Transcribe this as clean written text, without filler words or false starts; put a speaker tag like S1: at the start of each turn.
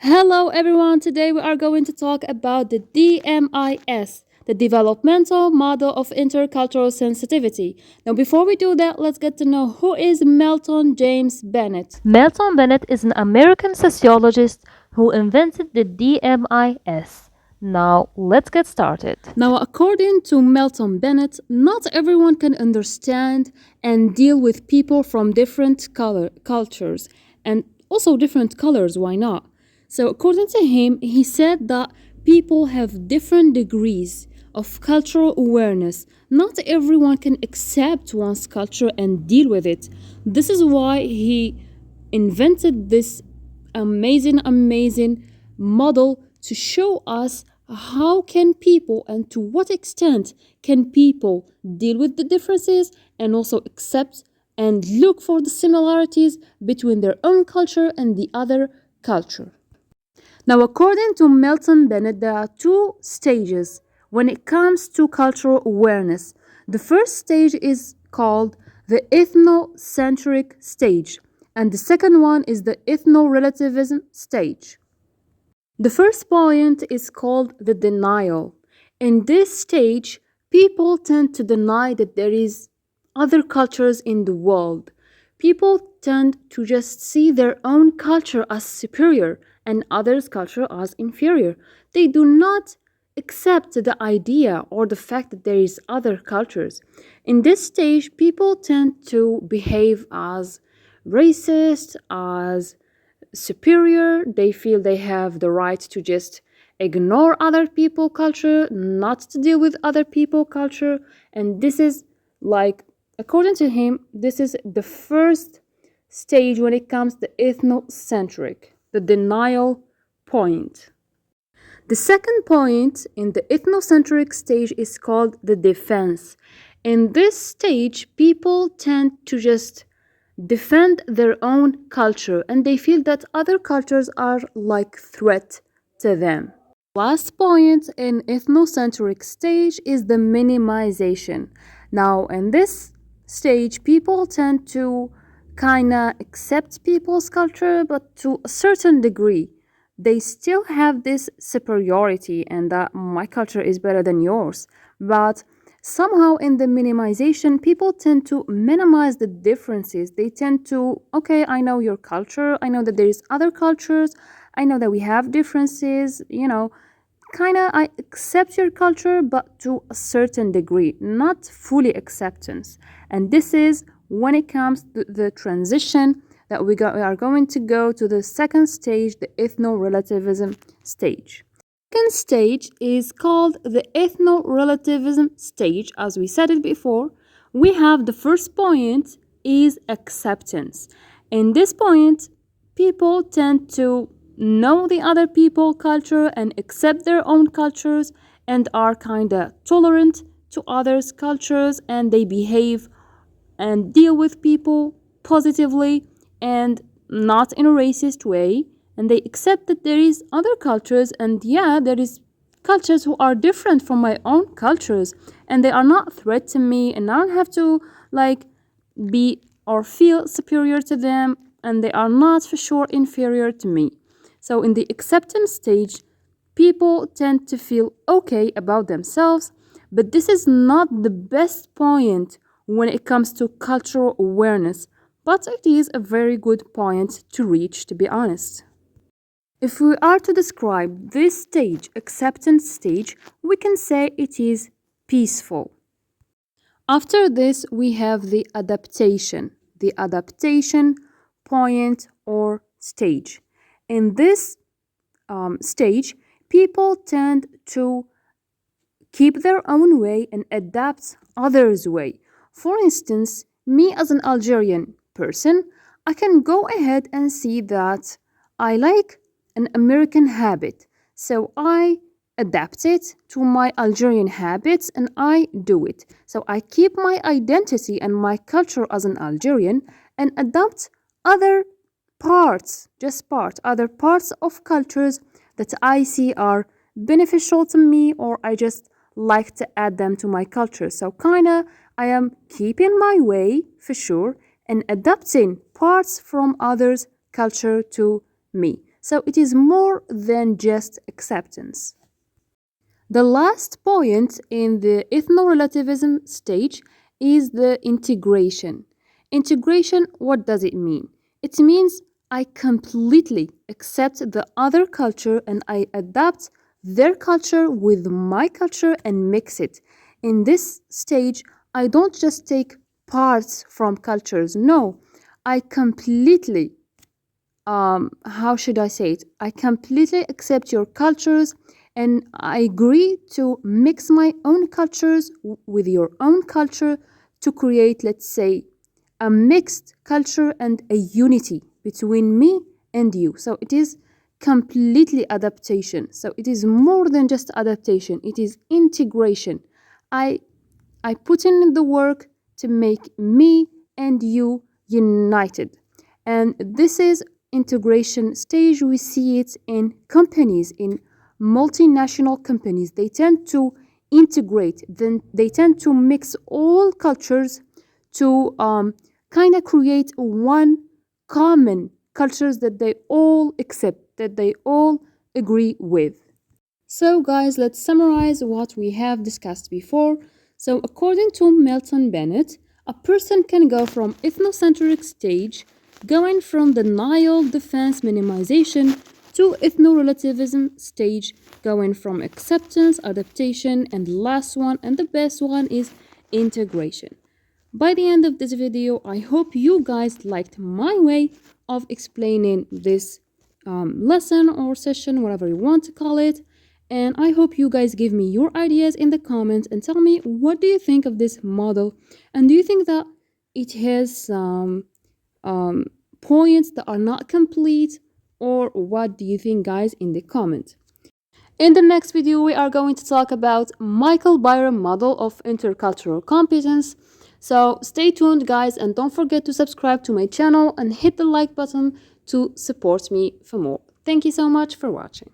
S1: Hello, everyone. Today we are going to talk about the DMIS, the Developmental Model of Intercultural Sensitivity. Now, before we do that, let's get to know who is Milton James Bennett.
S2: Milton Bennett is an American sociologist who invented the DMIS. Now, let's get started.
S1: Now, according to Milton Bennett, not everyone can understand and deal with people from different cultures and also different colors. Why not? So, according to him, he said that people have different degrees of cultural awareness. Not everyone can accept one's culture and deal with it. This is why he invented this amazing model to show us how can people and to what extent can people deal with the differences and also accept and look for the similarities between their own culture and the other culture. Now, according to Milton Bennett, there are two stages when it comes to cultural awareness. The first stage is called the ethnocentric stage, and the second one is the ethno-relativism stage. The first point is called the denial. In this stage, people tend to deny that there is other cultures in the world. People tend to just see their own culture as superior and others' culture as inferior. They do not accept the idea or the fact that there is other cultures. In this stage, people tend to behave as racist, as superior. They feel they have the right to just ignore other people culture, not to deal with other people culture. And this is like, according to him, this is the first stage when it comes to ethnocentric, the denial point. The second point in the ethnocentric stage is called the defense. In this stage, people tend to just defend their own culture and they feel that other cultures are like threat to them. Last point in ethnocentric stage is the minimization. Now, in this stage, people tend to kind of accept people's culture, but to a certain degree. They still have this superiority and that my culture is better than yours. But somehow in the minimization, people tend to minimize the differences. They tend to, okay, I know your culture. I know that there is other cultures. I know that we have differences, kind of I accept your culture, but to a certain degree, not fully acceptance. And this is when it comes to the transition that we are going to go to the second stage, the ethno-relativism stage. Second stage is called the ethno-relativism stage. As we said it before, we have the first point is acceptance. In this point, people tend to know the other people culture and accept their own cultures and are kind of tolerant to others' cultures, and they behave and deal with people positively and not in a racist way, and they accept that there is other cultures, and yeah, there is cultures who are different from my own cultures and they are not threat to me and I don't have to like be or feel superior to them, and they are not for sure inferior to me. So in the acceptance stage, people tend to feel okay about themselves, but this is not the best point when it comes to cultural awareness, but it is a very good point to reach, to be honest. If we are to describe this stage, acceptance stage, we can say it is peaceful. After this, we have the adaptation point or stage. In this stage, people tend to keep their own way and adapt others' way. For instance, me as an Algerian person, I can go ahead and see that I like an American habit. So I adapt it to my Algerian habits and I do it. So I keep my identity and my culture as an Algerian and adopt other other parts of cultures that I see are beneficial to me or I just like to add them to my culture. So kinda I am keeping my way for sure and adapting parts from others' culture to me. So it is more than just acceptance. The last point in the ethno-relativism stage is the integration. Integration, what does it mean? It means I completely accept the other culture and I adapt their culture with my culture and mix it. In this stage, I don't just take parts from cultures. No, I completely, how should I say it? I completely accept your cultures and I agree to mix my own cultures with your own culture to create, let's say, a mixed culture and a unity between me and you. So it is completely adaptation. So it is more than just adaptation, it is integration. I put in the work to make me and you united. And this is integration stage. We see it in companies, in multinational companies. They tend to integrate, then they tend to mix all cultures to kind of create one common cultures that they all accept, that they all agree with. So, guys, let's summarize what we have discussed before. So, according to Milton Bennett, a person can go from ethnocentric stage, going from denial, defense, minimization, to ethno-relativism stage, going from acceptance, adaptation, and the last one, and the best one, is integration. By the end of this video, I hope you guys liked my way of explaining this lesson or session, whatever you want to call it. And I hope you guys give me your ideas in the comments and tell me what do you think of this model, and do you think that it has some points that are not complete, or what do you think, guys, in the comments. In the next video, we are going to talk about Michael Byram model of intercultural competence. So stay tuned, guys, and don't forget to subscribe to my channel and hit the like button to support me for more. Thank you so much for watching.